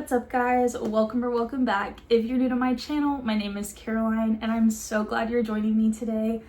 What's up guys? Welcome or welcome back. If you're new to my channel, my name is Caroline and I'm so glad you're joining me today.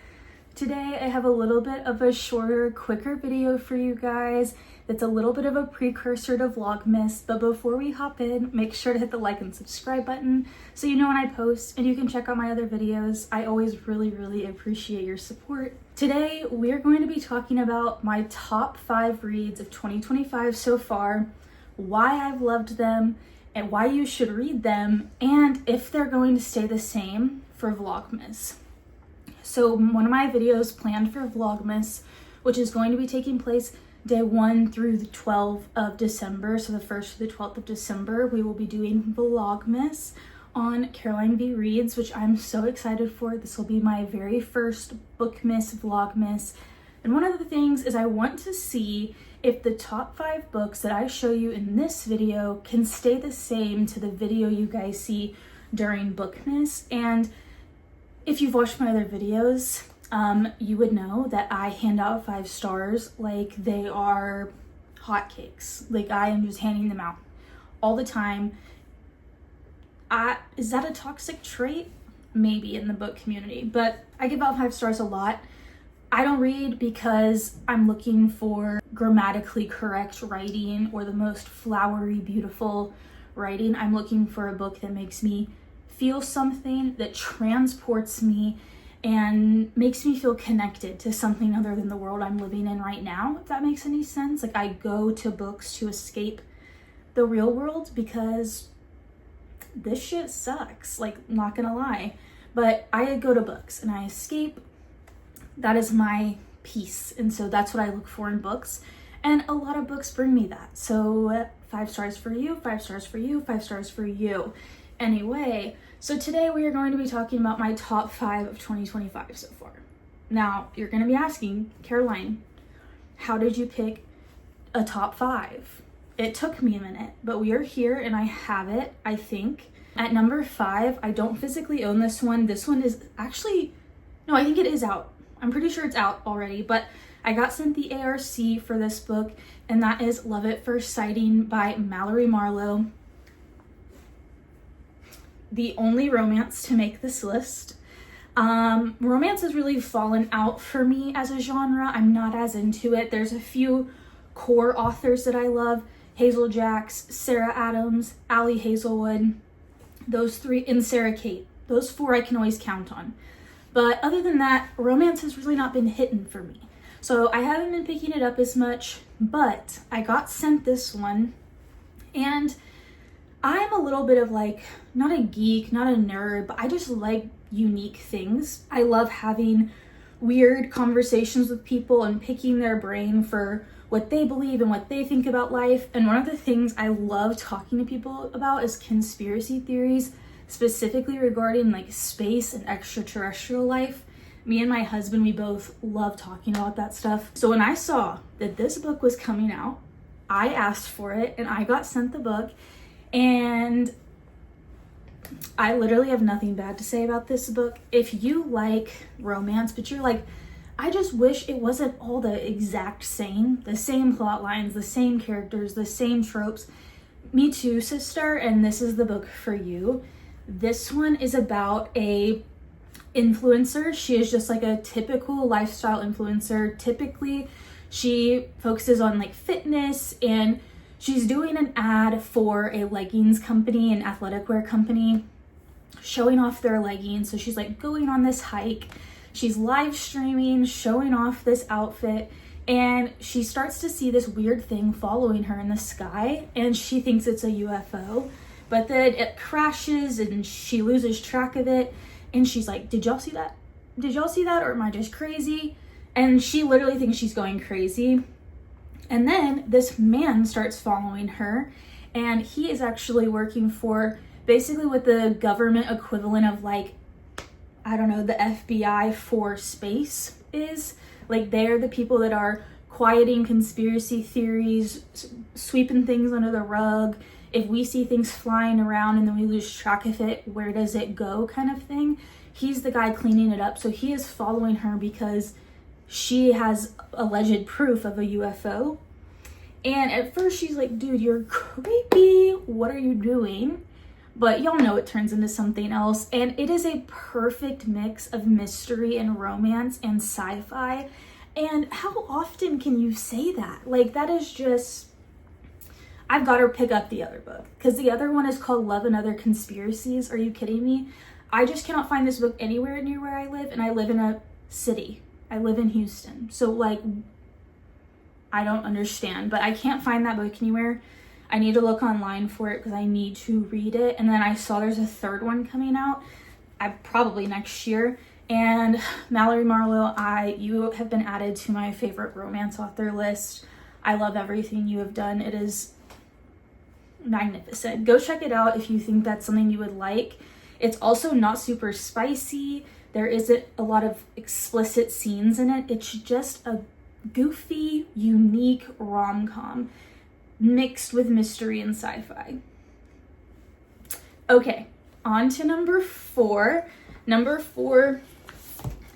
Today I have a little bit of a shorter, quicker video for you guys. It's a little bit of a precursor to Vlogmas, but before we hop in, make sure to hit the like and subscribe button so you know when I post, and you can check out my other videos. I always really appreciate your support. Today we're going to be talking about my top 5 reads of 2025 so far, why I've loved them, and why you should read them, and if they're going to stay the same for Vlogmas. So one of my videos planned for Vlogmas, which is going to be taking place day 1 through the 12th of December, so the 1st to the 12th of December, we will be doing Vlogmas on Caroline V Reads, which I'm so excited for. This will be my very first Bookmas Vlogmas. And one of the things is I want to see if the top 5 books that I show you in this video can stay the same to the video you guys see during Bookmas. And if you've watched my other videos, you would know that I hand out 5 stars like they are hotcakes. Like I am just handing them out all the time. Is that a toxic trait? Maybe in the book community, but I give out 5 stars a lot. I don't read because I'm looking for grammatically correct writing or the most flowery, beautiful writing. I'm looking for a book that makes me feel something, that transports me and makes me feel connected to something other than the world I'm living in right now, if that makes any sense. Like I go to books to escape the real world because this shit sucks, like not gonna lie. But I go to books and I escape. That is my peace, and so that's what I look for in books, and a lot of books bring me that. So 5 stars for you, 5 stars for you, 5 stars for you. Anyway, so today we are going to be talking about my top 5 of 2025 so far. Now, you're going to be asking, Caroline, how did you pick a top 5? It took me a minute, but we are here and I have it, I think. At number 5, I don't physically own this one. This one is actually, no, I think it is out. I'm pretty sure it's out already, but I got sent the ARC for this book, and that is Love at First Sighting by Mallory Marlowe. The only romance to make this list. Romance has really fallen out for me as a genre. I'm not as into it. There's a few core authors that I love. Hazel Jacks, Sarah Adams, Allie Hazelwood, those 3, and Sarah Kate. Those 4 I can always count on. But other than that, romance has really not been hitting for me. So I haven't been picking it up as much, but I got sent this one, and I'm a little bit of like, not a geek, not a nerd, but I just like unique things. I love having weird conversations with people and picking their brain for what they believe and what they think about life. And one of the things I love talking to people about is conspiracy theories, specifically regarding like space and extraterrestrial life. Me and my husband, we both love talking about that stuff. So when I saw that this book was coming out, I asked for it and I got sent the book, and I literally have nothing bad to say about this book. If you like romance, but you're like, I just wish it wasn't all the exact same, the same plot lines, the same characters, the same tropes. Me too, sister, and this is the book for you. This one is about a influencer. She is just like a typical lifestyle influencer. Typically, she focuses on like fitness, and she's doing an ad for a leggings company, an athletic wear company, showing off their leggings. So she's like going on this hike. She's live streaming, showing off this outfit, and she starts to see this weird thing following her in the sky, and she thinks it's a UFO. But then it crashes and she loses track of it. And she's like, did y'all see that? Did y'all see that? Or am I just crazy? And she literally thinks she's going crazy. And then this man starts following her. And he is actually working for basically what the government equivalent of like, I don't know, the FBI for space is. Like they're the people that are quieting conspiracy theories, sweeping things under the rug. If we see things flying around and then we lose track of it, where does it go kind of thing? He's the guy cleaning it up. So he is following her because she has alleged proof of a UFO. And at first she's like, dude, you're creepy. What are you doing? But y'all know it turns into something else. And it is a perfect mix of mystery and romance and sci-fi. And how often can you say that? Like, that is just, I've got to pick up the other book, because the other one is called Love and Other Conspiracies. Are you kidding me? I just cannot find this book anywhere near where I live, and I live in a city. I live in Houston. So, like, I don't understand, but I can't find that book anywhere. I need to look online for it because I need to read it. And then I saw there's a third one coming out, probably next year. And Mallory Marlowe, you have been added to my favorite romance author list. I love everything you have done. It is magnificent. Go check it out if you think that's something you would like. It's also not super spicy. There isn't a lot of explicit scenes in it. It's just a goofy, unique rom-com mixed with mystery and sci-fi. Okay, on to number 4. Number 4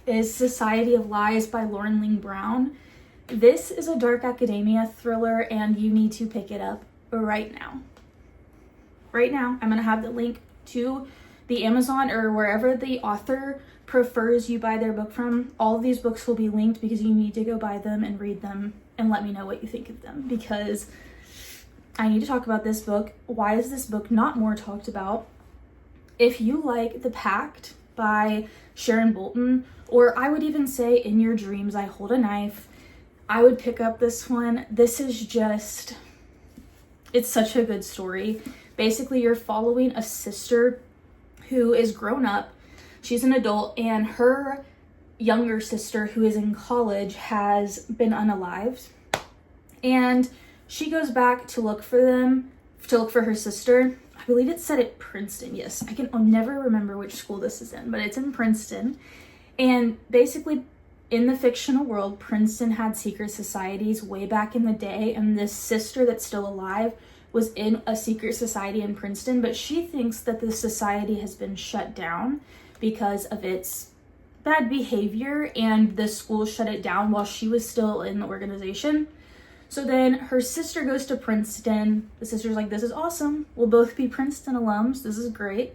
is Society of Lies by Lauren Ling Brown. This is a dark academia thriller, and you need to pick it up right now. Right now, I'm going to have the link to the Amazon or wherever the author prefers you buy their book from. All of these books will be linked because you need to go buy them and read them and let me know what you think of them, because I need to talk about this book. Why is this book not more talked about? If you like The Pact by Sharon Bolton, or I would even say In Your Dreams I Hold a Knife, I would pick up this one. This is just, it's such a good story. Basically, you're following a sister who is grown up. She's an adult, and her younger sister, who is in college, has been unalived. And she goes back to look for her sister. I believe it's set at Princeton. Yes, I'll never remember which school this is in, but it's in Princeton. And basically, in the fictional world, Princeton had secret societies way back in the day, and this sister that's still alive was in a secret society in Princeton, but she thinks that the society has been shut down because of its bad behavior, and the school shut it down while she was still in the organization. So then her sister goes to Princeton. The sister's like, this is awesome. We'll both be Princeton alums. This is great.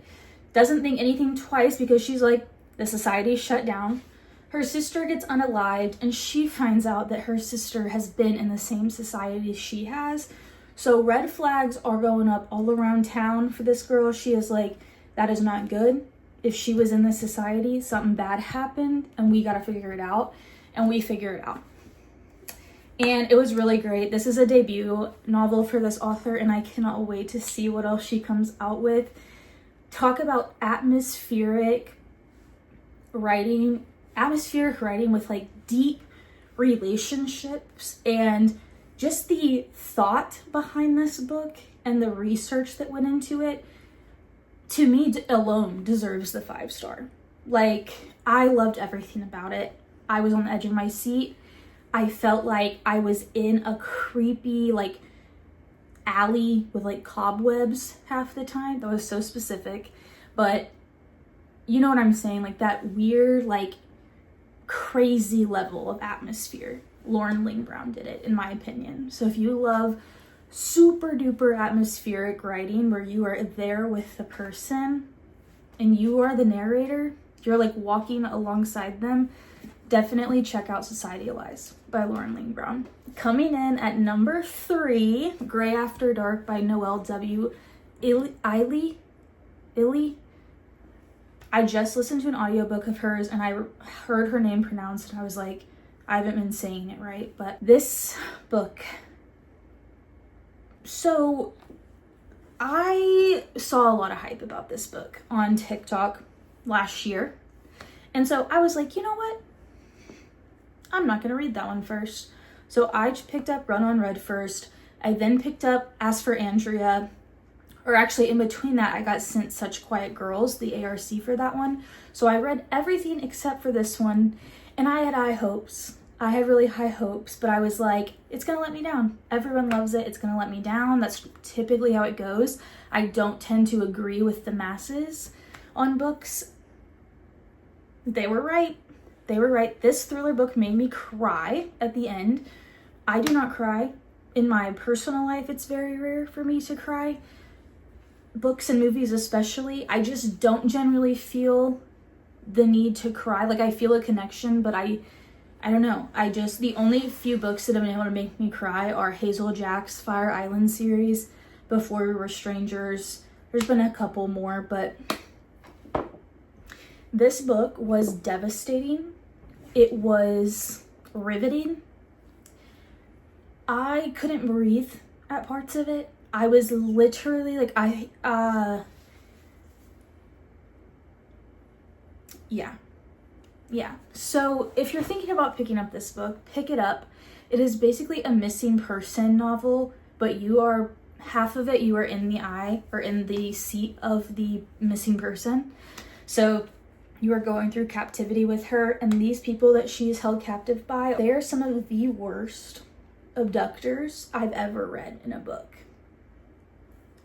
Doesn't think anything twice because she's like, the society's shut down. Her sister gets unalived, and she finds out that her sister has been in the same society she has. So red flags are going up all around town for this girl. She is like, that is not good. If she was in this society, something bad happened, and we got to figure it out. And we figure it out. And it was really great. This is a debut novel for this author, and I cannot wait to see what else she comes out with. Talk about atmospheric writing with like deep relationships, and just the thought behind this book and the research that went into it, to me alone deserves the 5-star. Like, I loved everything about it. I was on the edge of my seat. I felt like I was in a creepy, like, alley with, like, cobwebs half the time. That was so specific. But you know what I'm saying? Like, that weird, like, crazy level of atmosphere. Lauren Ling Brown did it, in my opinion. So if you love super duper atmospheric writing where you are there with the person and you are the narrator, you're like walking alongside them, definitely check out Society of Lies by Lauren Ling Brown. Coming in at number 3, Gray After Dark by Noelle W. Illy. I just listened to an audiobook of hers, and I heard her name pronounced, and I was like, I haven't been saying it right. But this book, so I saw a lot of hype about this book on TikTok last year. And so I was like, you know what? I'm not going to read that one first. So I picked up Run on Red first. I then picked up As for Andrea, or actually in between that, I got sent Such Quiet Girls, the ARC for that one. So I read everything except for this one, and I had high hopes. I had really high hopes, but I was like, it's going to let me down. Everyone loves it. It's going to let me down. That's typically how it goes. I don't tend to agree with the masses on books. They were right. They were right. This thriller book made me cry at the end. I do not cry in my personal life, it's very rare for me to cry. Books and movies especially, I just don't generally feel the need to cry. Like, I feel a connection, but I don't know. The only few books that have been able to make me cry are Hazel Jack's Fire Island series, Before We Were Strangers. There's been a couple more, but this book was devastating. It was riveting. I couldn't breathe at parts of it. I was literally like, yeah. So if you're thinking about picking up this book, pick it up. It is basically a missing person novel, but half of it, you are in the eye or in the seat of the missing person. So you are going through captivity with her, and these people that she's held captive by, they are some of the worst abductors I've ever read in a book.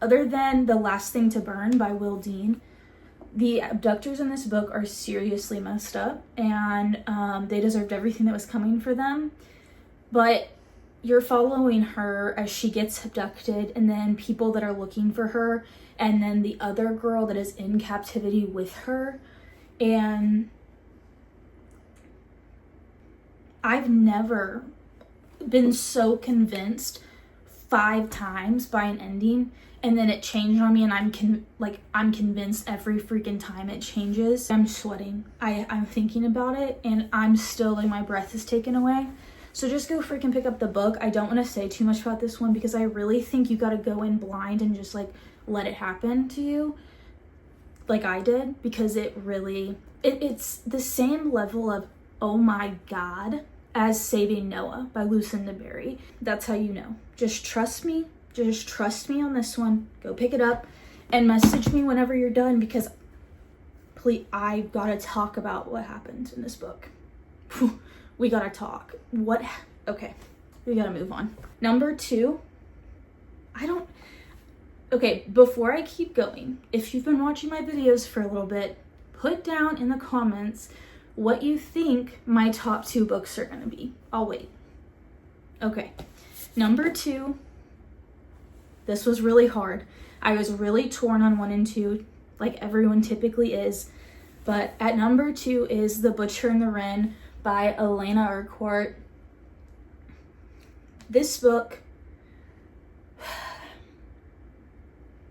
Other than The Last Thing to Burn by Will Dean, the abductors in this book are seriously messed up, and they deserved everything that was coming for them. But you're following her as she gets abducted, and then people that are looking for her, and then the other girl that is in captivity with her. And I've never been so convinced 5 times by an ending, and then it changed on me, and I'm convinced every freaking time it changes. I'm sweating. I'm thinking about it, and I'm still like, my breath is taken away. So just go freaking pick up the book. I don't want to say too much about this one because I really think you got to go in blind and just like let it happen to you, like I did, because it's the same level of oh my god as Saving Noah by Lucinda Berry. That's how you know. Just trust me on this one. Go pick it up and message me whenever you're done, because please, I gotta talk about what happened in this book. We gotta talk. Okay, we gotta move on. Number 2, okay, before I keep going, if you've been watching my videos for a little bit, put down in the comments what you think my top 2 books are gonna be. I'll wait. Okay, number 2, this was really hard. I was really torn on 1 and 2, like everyone typically is. But at number 2 is The Butcher and the Wren by Elena Urquhart. This book,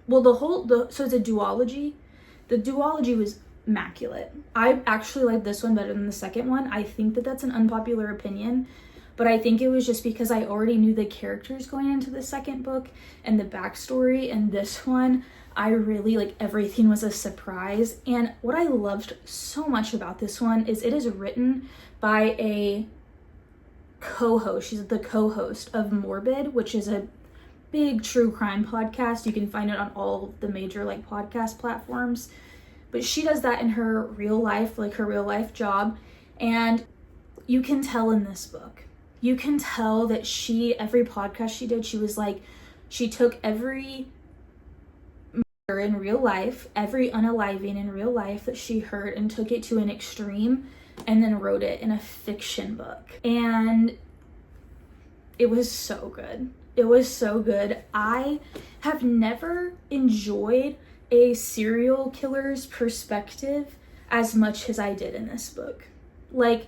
well, so it's a duology. The duology was immaculate. I actually like this one better than the second one. I think that that's an unpopular opinion, but I think it was just because I already knew the characters going into the second book and the backstory, and this one, I really, like, everything was a surprise. And what I loved so much about this one is it is written by a co-host. She's the co-host of Morbid, which is a big true crime podcast. You can find it on all the major like podcast platforms. But she does that in her real life, like her real life job. And you can tell in this book, you can tell that every podcast she did, she was like, she took every murder in real life, every unaliving in real life that she heard and took it to an extreme and then wrote it in a fiction book. And it was so good. It was so good. I have never enjoyed a serial killer's perspective as much as I did in this book. Like,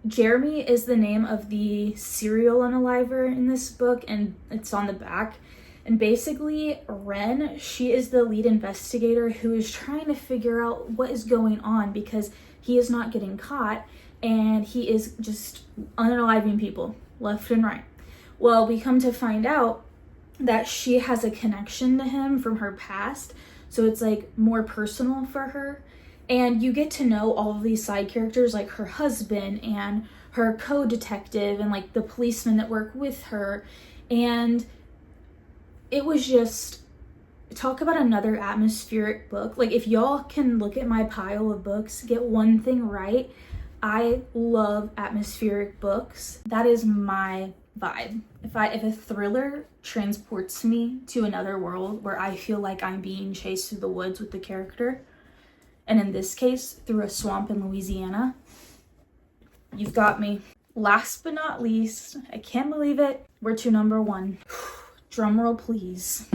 Jeremy is the name of the serial unaliver in this book, and it's on the back. And basically, Wren, she is the lead investigator who is trying to figure out what is going on because he is not getting caught, and he is just unaliving people left and right. Well, we come to find out that she has a connection to him from her past, so it's like more personal for her. And you get to know all of these side characters, like her husband and her co-detective and like the policemen that work with her. And it was just, talk about another atmospheric book. Like, if y'all can look at my pile of books, get one thing right, I love atmospheric books. That is my vibe. If a thriller transports me to another world where I feel like I'm being chased through the woods with the character, and in this case, through a swamp in Louisiana, you've got me. last but not least, I can't believe it, we're to number 1. Drum roll, please.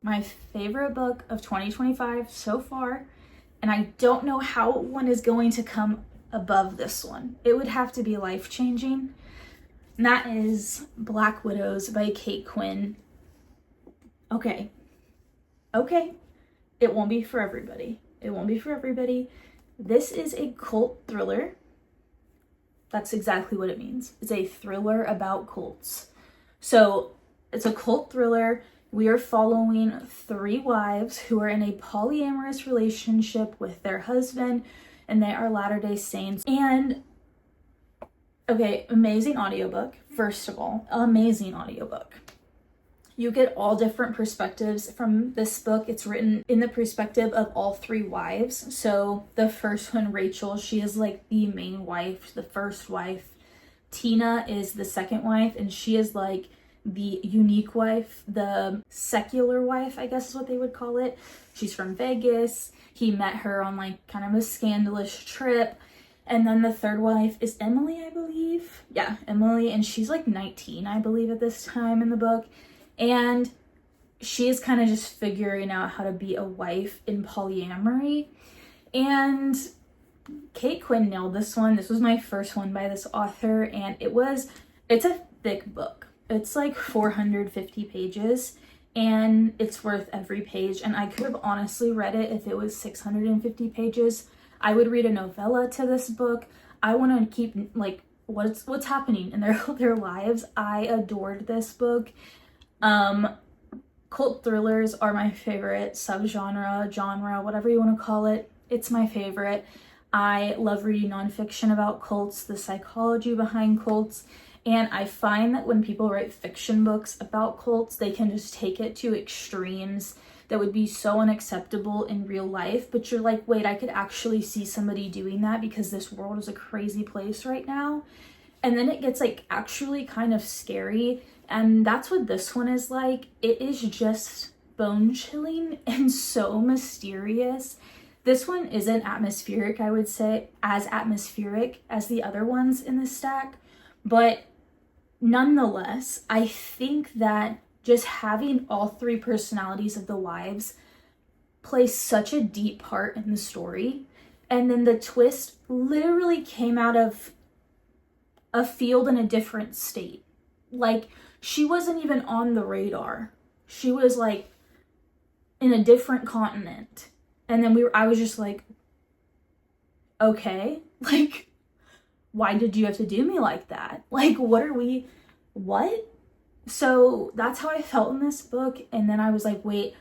My favorite book of 2025 so far, and I don't know how one is going to come above this one. It would have to be life-changing. And that is Black Widows by Kate Quinn. Okay. It won't be for everybody. This is a cult thriller. That's exactly what it means. It's a thriller about cults. So it's a cult thriller. We are following 3 wives who are in a polyamorous relationship with their husband, and they are Latter-day Saints. And okay, amazing audiobook. First of all, amazing audiobook. You get all different perspectives from this book. It's written in the perspective of all 3 wives. So the first one, Rachel, she is like the main wife, the first wife. Tina is the second wife, and she is like the unique wife, the secular wife, I guess is what they would call it. She's from Vegas. He met her on like kind of a scandalous trip. And then the third wife is Emily, I believe. Yeah, Emily, and she's like 19, I believe, at this time in the book. And she is kind of just figuring out how to be a wife in polyamory. And Kate Quinn nailed this one. This was my first one by this author, and it's a thick book. It's like 450 pages, and it's worth every page. And I could have honestly read it if it was 650 pages. I would read a novella to this book. I want to keep like what's happening in their lives. I adored this book. Cult thrillers are my favorite genre, whatever you want to call it. It's my favorite. I love reading nonfiction about cults, the psychology behind cults, and I find that when people write fiction books about cults, they can just take it to extremes that would be so unacceptable in real life, but you're like, wait, I could actually see somebody doing that because this world is a crazy place right now. And then it gets like actually kind of scary. And that's what this one is like. It is just bone chilling and so mysterious. This one isn't atmospheric, I would say, as atmospheric as the other ones in the stack. But nonetheless, I think that just having all 3 personalities of the wives play such a deep part in the story. And then the twist literally came out of a field in a different state. Like, she wasn't even on the radar. She was like in a different continent. And then I was just like, okay, like, why did you have to do me like that? Like, what? So that's how I felt in this book. And then I was like, wait,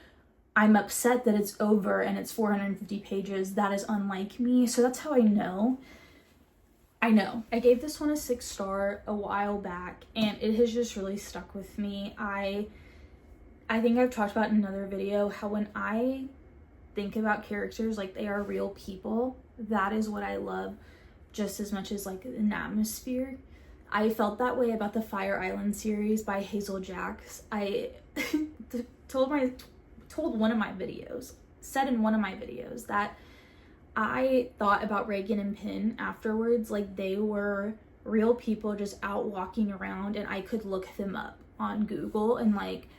I'm upset that it's over and it's 450 pages. That is unlike me. So that's how I know. I gave this one a 6-star a while back, and it has just really stuck with me. I think I've talked about in another video how when I think about characters like they are real people, that is what I love just as much as like an atmosphere. I felt that way about the Fire Island series by Hazel Jacks. I said in one of my videos that I thought about Reagan and Penn afterwards, like they were real people just out walking around, and I could look them up on Google and like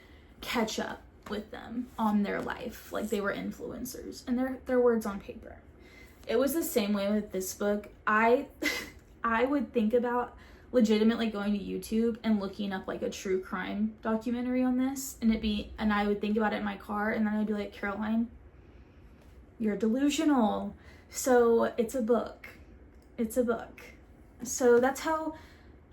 catch up with them on their life, like they were influencers and their words on paper. It was the same way with this book. I would think about legitimately going to YouTube and looking up like a true crime documentary on this, and I would think about it in my car, and then I'd be like, Caroline, you're delusional. So it's a book. So that's how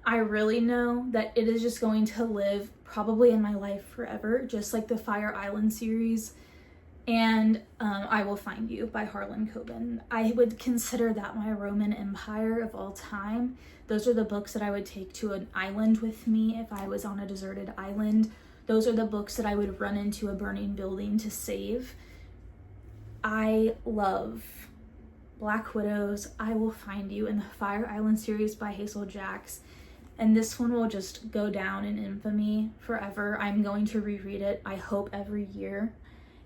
I really know that it is just going to live probably in my life forever, just like the Fire Island series and I Will Find You by Harlan Coben. I would consider that my Roman Empire of all time. Those are the books that I would take to an island with me if I was on a deserted island. Those are the books that I would run into a burning building to save. I love Black Widows, I Will Find You, and the Fire Island series by Hazel Jacks. And this one will just go down in infamy forever. I'm going to reread it, I hope, every year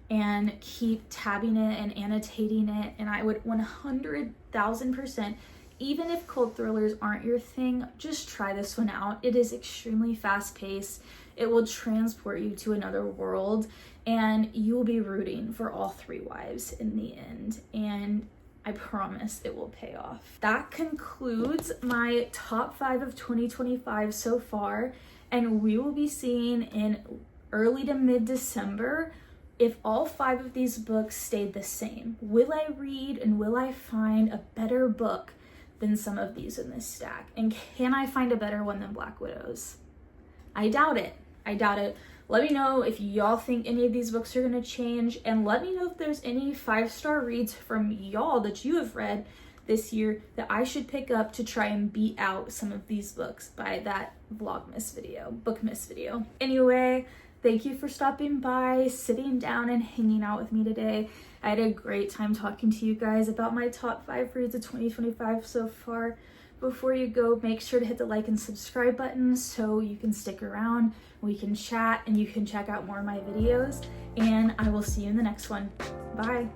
and keep tabbing it and annotating it. And I would 100,000% Even if cold thrillers aren't your thing, just try this one out. It is extremely fast-paced. It will transport you to another world, and you will be rooting for all three wives in the end. And I promise it will pay off. That concludes my top 5 of 2025 so far, and we will be seeing in early to mid-December if all 5 of these books stayed the same. Will I read and will I find a better book than some of these in this stack? And can I find a better one than Black Widows? I doubt it. I doubt it. Let me know if y'all think any of these books are going to change, and let me know if there's any 5-star reads from y'all that you have read this year that I should pick up to try and beat out some of these books by that bookmas video. Anyway, thank you for stopping by, sitting down and hanging out with me today. I had a great time talking to you guys about my top 5 reads of 2025 so far. Before you go, make sure to hit the like and subscribe button so you can stick around, we can chat, and you can check out more of my videos. And I will see you in the next one. Bye.